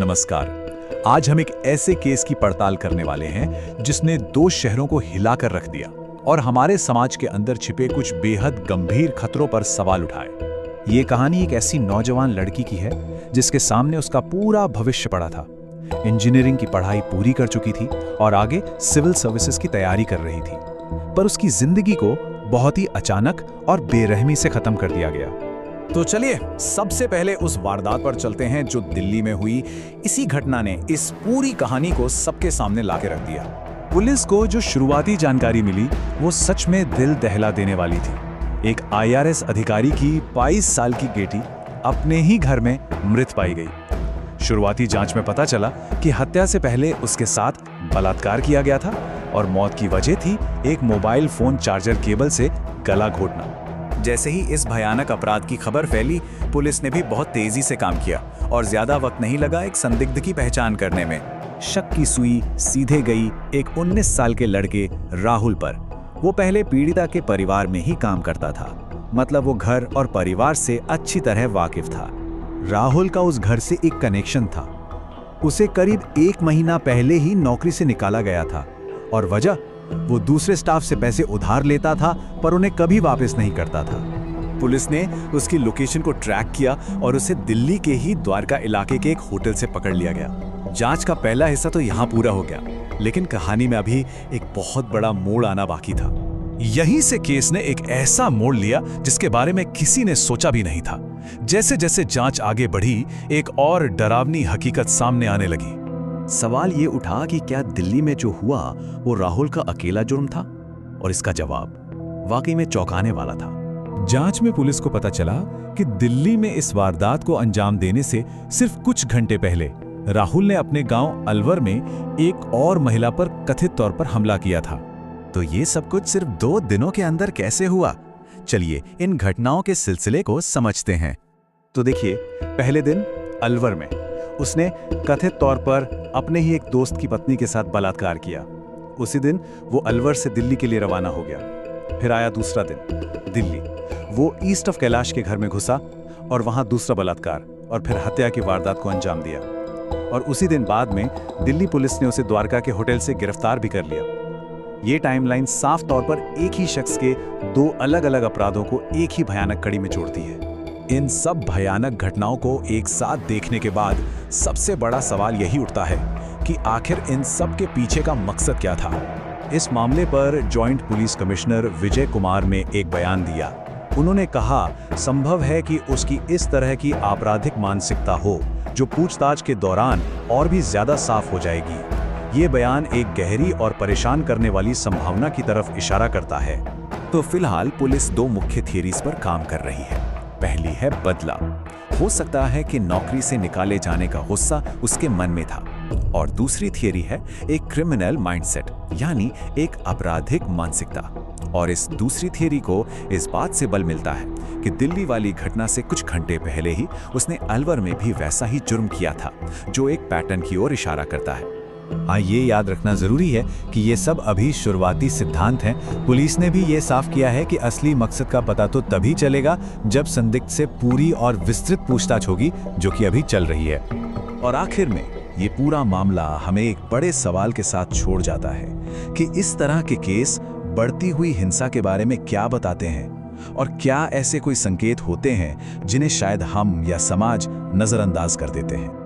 नमस्कार। आज हम एक ऐसे केस की पड़ताल करने वाले हैं जिसने 2 शहरों को हिलाकर रख दिया और हमारे समाज के अंदर छिपे कुछ बेहद गंभीर खतरों पर सवाल उठाए। ये कहानी एक ऐसी नौजवान लड़की की है जिसके सामने उसका पूरा भविष्य पड़ा था। इंजीनियरिंग की पढ़ाई पूरी कर चुकी थी और आगे सिविल सर्विसेज की तैयारी कर रही थी, पर उसकी जिंदगी को बहुत ही अचानक और बेरहमी से खत्म कर दिया गया। तो चलिए सबसे पहले उस वारदात पर चलते हैं जो दिल्ली में हुई। इसी घटना ने इस पूरी कहानी को सबके सामने लाके रख दिया। पुलिस को जो शुरुआती जानकारी मिली वो सच में दिल दहला देने वाली थी। एक IRS अधिकारी की 22 साल की बेटी अपने ही घर में मृत पाई गई। शुरुआती जांच में पता चला कि हत्या से पहले उसके साथ बलात्कार किया गया था और मौत की वजह थी एक मोबाइल फोन चार्जर केबल से गला घोटना। जैसे ही इस भयानक अपराध की खबर फैली, पुलिस ने भी बहुत तेजी से काम किया और ज्यादा वक्त नहीं लगा एक संदिग्ध की पहचान करने में। शक की सुई सीधे गई एक 19 साल के लड़के राहुल पर। वो पहले पीड़िता के परिवार में ही काम करता था, मतलब वो घर और परिवार से अच्छी तरह वाकिफ था। राहुल का उस घर से एक कनेक्शन था। उसे करीब 1 महीना पहले ही नौकरी से निकाला गया था और वजह, वो दूसरे स्टाफ से पैसे उधार लेता था पर उन्हें कभी वापस नहीं करता था। पुलिस ने उसकी लोकेशन को ट्रैक किया और उसे दिल्ली के ही द्वारका इलाके के एक होटल से पकड़ लिया गया। जांच का पहला हिस्सा तो यहाँ पूरा हो गया, लेकिन कहानी में अभी एक बहुत बड़ा मोड़ आना बाकी था। यहीं से केस ने एक ऐसा मोड़ लिया जिसके बारे में किसी ने सोचा भी नहीं था। जैसे जैसे जांच आगे बढ़ी, एक और डरावनी हकीकत सामने आने लगी। सवाल ये उठा कि क्या दिल्ली में जो हुआ वो राहुल का अकेला जुर्म था, और इसका जवाब वाकई में चौंकाने वाला था। जांच में पुलिस को पता चला कि दिल्ली में इस वारदात को अंजाम देने से सिर्फ कुछ घंटे पहले राहुल ने अपने गांव अलवर में एक और महिला पर कथित तौर पर हमला किया था। तो ये सब कुछ सिर्फ 2 दिनों के अंदर कैसे हुआ? चलिए इन घटनाओं के सिलसिले को समझते हैं। तो देखिए, पहले दिन अलवर में उसने कथित तौर पर अपने ही एक दोस्त की पत्नी के साथ बलात्कार किया। उसी दिन वो अलवर से दिल्ली के लिए रवाना हो गया। फिर आया दूसरा दिन दिल्ली। वो ईस्ट ऑफ कैलाश के घर में घुसा और वहां दूसरा बलात्कार और फिर हत्या की वारदात को अंजाम दिया। और उसी दिन बाद में दिल्ली पुलिस ने उसे द्वारका के होटल से गिरफ्तार भी कर लिया। ये टाइमलाइन साफ तौर पर एक ही शख्स के 2 अलग-अलग अपराधों को एक ही भयानक कड़ी में जोड़ती है। इन सब भयानक घटनाओं को एक साथ देखने के बाद सबसे बड़ा सवाल यही उठता है कि आखिर इन सब के पीछे का मकसद क्या था। इस मामले पर joint police commissioner Vijay Kumar ने एक बयान दिया। उन्होंने कहा, संभव है कि उसकी इस तरह की आपराधिक मानसिकता हो जो पूछताछ के दौरान और भी ज्यादा साफ हो जाएगी। ये बयान एक गहरी और परेशान करने वाली संभावना की तरफ इशारा करता है। तो फिलहाल पुलिस 2 मुख्य थियरीज पर काम कर रही है। पहली है बदला। हो सकता है कि नौकरी से निकाले जाने का गुस्सा उसके मन में था। और दूसरी थियरी है एक क्रिमिनल माइंडसेट, यानी एक आपराधिक मानसिकता। और इस दूसरी थियरी को इस बात से बल मिलता है कि दिल्ली वाली घटना से कुछ घंटे पहले ही उसने अलवर में भी वैसा ही जुर्म किया था, जो एक पैटर्न की ओर इशारा करता है। हाँ, ये याद रखना जरूरी है कि ये सब अभी शुरुआती सिद्धांत हैं। पुलिस ने भी ये साफ किया है कि असली मकसद का पता तो तभी चलेगा जब संदिग्ध से पूरी और विस्तृत पूछताछ होगी, जो कि अभी चल रही है। और आखिर में ये पूरा मामला हमें एक बड़े सवाल के साथ छोड़ जाता है कि इस तरह के केस बढ़ती हुई हिंसा के बारे में क्या बताते हैं, और क्या ऐसे कोई संकेत होते हैं जिन्हें शायद हम या समाज नजरअंदाज कर देते हैं।